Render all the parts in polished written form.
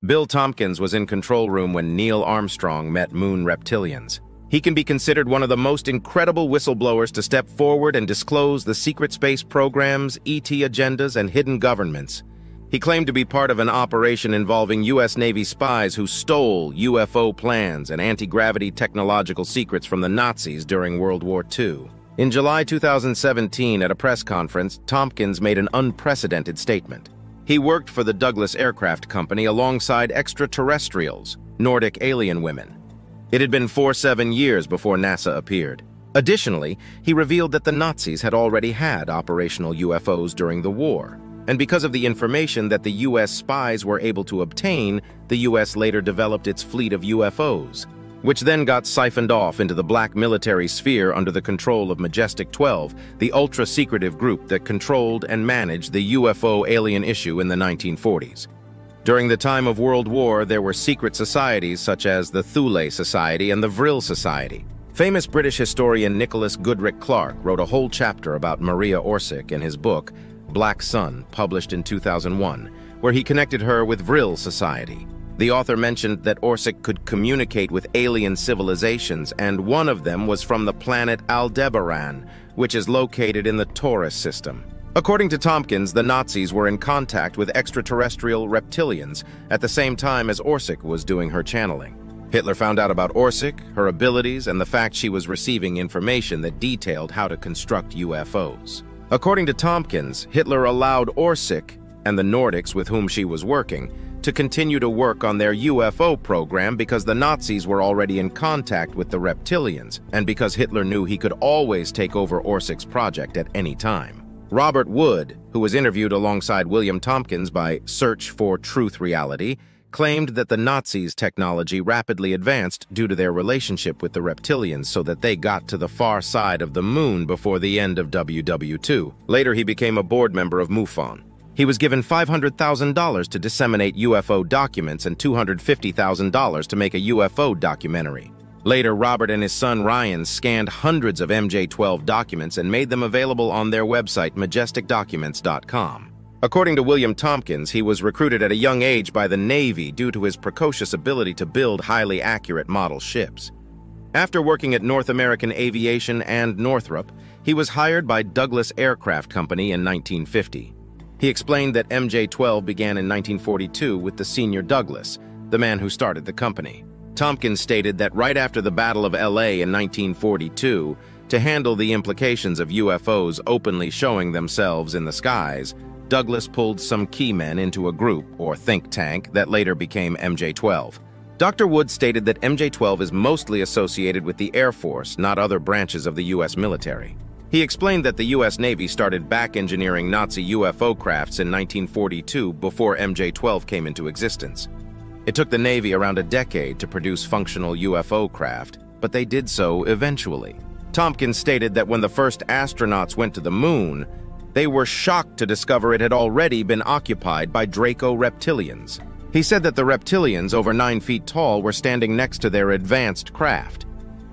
Bill Tompkins was in control room when Neil Armstrong met moon reptilians. He can be considered one of the most incredible whistleblowers to step forward and disclose the secret space programs, ET agendas, and hidden governments. He claimed to be part of an operation involving U.S. Navy spies who stole UFO plans and anti-gravity technological secrets from the Nazis during World War II. In July 2017, at a press conference, Tompkins made an unprecedented statement. He worked for the Douglas Aircraft Company alongside extraterrestrials, Nordic alien women. It had been 47 years before NASA appeared. Additionally, he revealed that the Nazis had already had operational UFOs during the war. And because of the information that the U.S. spies were able to obtain, the U.S. later developed its fleet of UFOs, which then got siphoned off into the black military sphere under the control of Majestic 12, the ultra-secretive group that controlled and managed the UFO alien issue in the 1940s. During the time of World War, there were secret societies such as the Thule Society and the Vril Society. Famous British historian Nicholas Goodrick Clark wrote a whole chapter about Maria Orsic in his book, Black Sun, published in 2001, where he connected her with Vril Society. The author mentioned that Orsic could communicate with alien civilizations, and one of them was from the planet Aldebaran, which is located in the Taurus system. According to Tompkins, the Nazis were in contact with extraterrestrial reptilians at the same time as Orsic was doing her channeling. Hitler found out about Orsic, her abilities, and the fact she was receiving information that detailed how to construct UFOs. According to Tompkins, Hitler allowed Orsic and the Nordics with whom she was working to continue to work on their UFO program because the Nazis were already in contact with the Reptilians, and because Hitler knew he could always take over Orsic's project at any time. Robert Wood, who was interviewed alongside William Tompkins by Search for Truth Reality, claimed that the Nazis' technology rapidly advanced due to their relationship with the Reptilians so that they got to the far side of the moon before the end of WW2. Later, he became a board member of MUFON. He was given $500,000 to disseminate UFO documents and $250,000 to make a UFO documentary. Later, Robert and his son Ryan scanned hundreds of MJ-12 documents and made them available on their website, majesticdocuments.com. According to William Tompkins, he was recruited at a young age by the Navy due to his precocious ability to build highly accurate model ships. After working at North American Aviation and Northrop, he was hired by Douglas Aircraft Company in 1950. He explained that MJ-12 began in 1942 with the senior Douglas, the man who started the company. Tompkins stated that right after the Battle of LA in 1942, to handle the implications of UFOs openly showing themselves in the skies, Douglas pulled some key men into a group, or think tank, that later became MJ-12. Dr. Wood stated that MJ-12 is mostly associated with the Air Force, not other branches of the U.S. military. He explained that the U.S. Navy started back-engineering Nazi UFO crafts in 1942 before MJ-12 came into existence. It took the Navy around a decade to produce functional UFO craft, but they did so eventually. Tompkins stated that when the first astronauts went to the moon, they were shocked to discover it had already been occupied by Draco reptilians. He said that the reptilians, over 9 feet tall, were standing next to their advanced craft.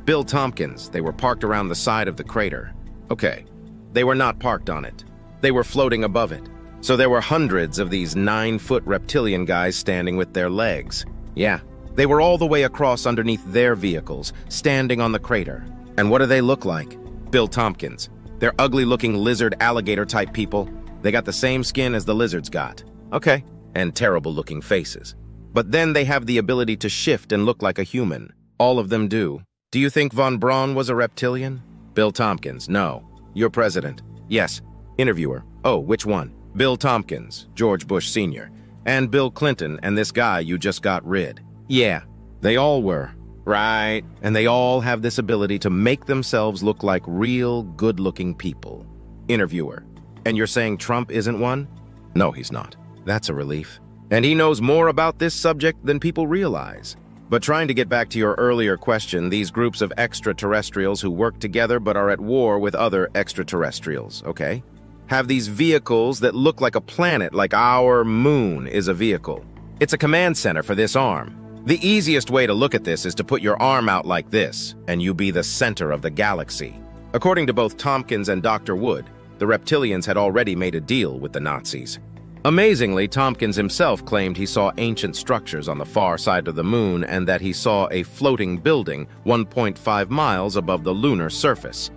Bill Tompkins, they were parked around the side of the crater. Okay, they were not parked on it. They were floating above it. So there were hundreds of these 9-foot reptilian guys standing with their legs. Yeah, they were all the way across underneath their vehicles, standing on the crater. And what do they look like? Bill Tompkins. They're ugly-looking lizard-alligator-type people. They got the same skin as the lizards got. Okay. And terrible-looking faces. But then they have the ability to shift and look like a human. All of them do. Do you think von Braun was a reptilian? Bill Tompkins. No. Your president. Yes. Interviewer. Oh, which one? Bill Tompkins, George Bush Sr., and Bill Clinton and this guy you just got rid. Yeah, they all were. Right. And they all have this ability to make themselves look like real, good-looking people. Interviewer. And you're saying Trump isn't one? No, he's not. That's a relief. And he knows more about this subject than people realize. But trying to get back to your earlier question, these groups of extraterrestrials who work together but are at war with other extraterrestrials, okay? Have these vehicles that look like a planet, like our moon is a vehicle. It's a command center for this arm. The easiest way to look at this is to put your arm out like this, and you be the center of the galaxy. According to both Tompkins and Dr. Wood, the Reptilians had already made a deal with the Nazis. Amazingly, Tompkins himself claimed he saw ancient structures on the far side of the moon and that he saw a floating building 1.5 miles above the lunar surface.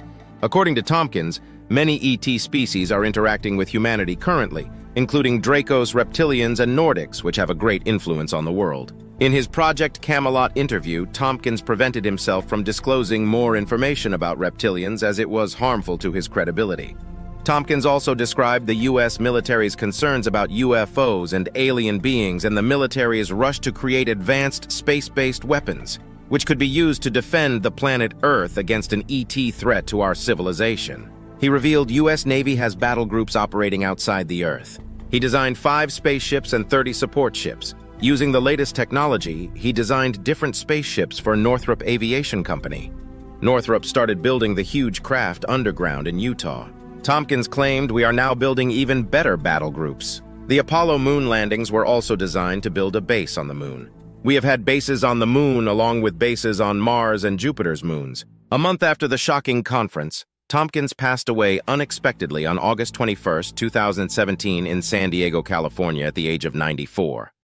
According to Tompkins, many ET species are interacting with humanity currently, including Dracos, Reptilians, and Nordics, which have a great influence on the world. In his Project Camelot interview, Tompkins prevented himself from disclosing more information about reptilians as it was harmful to his credibility. Tompkins also described the U.S. military's concerns about UFOs and alien beings and the military's rush to create advanced space-based weapons, which could be used to defend the planet Earth against an ET threat to our civilization. He revealed U.S. Navy has battle groups operating outside the Earth. He designed 5 spaceships and 30 support ships. Using the latest technology, he designed different spaceships for Northrop Aviation Company. Northrop started building the huge craft underground in Utah. Tompkins claimed we are now building even better battle groups. The Apollo moon landings were also designed to build a base on the moon. We have had bases on the moon along with bases on Mars and Jupiter's moons. A month after the shocking conference, Tompkins passed away unexpectedly on August 21, 2017 in San Diego, California at the age of 94.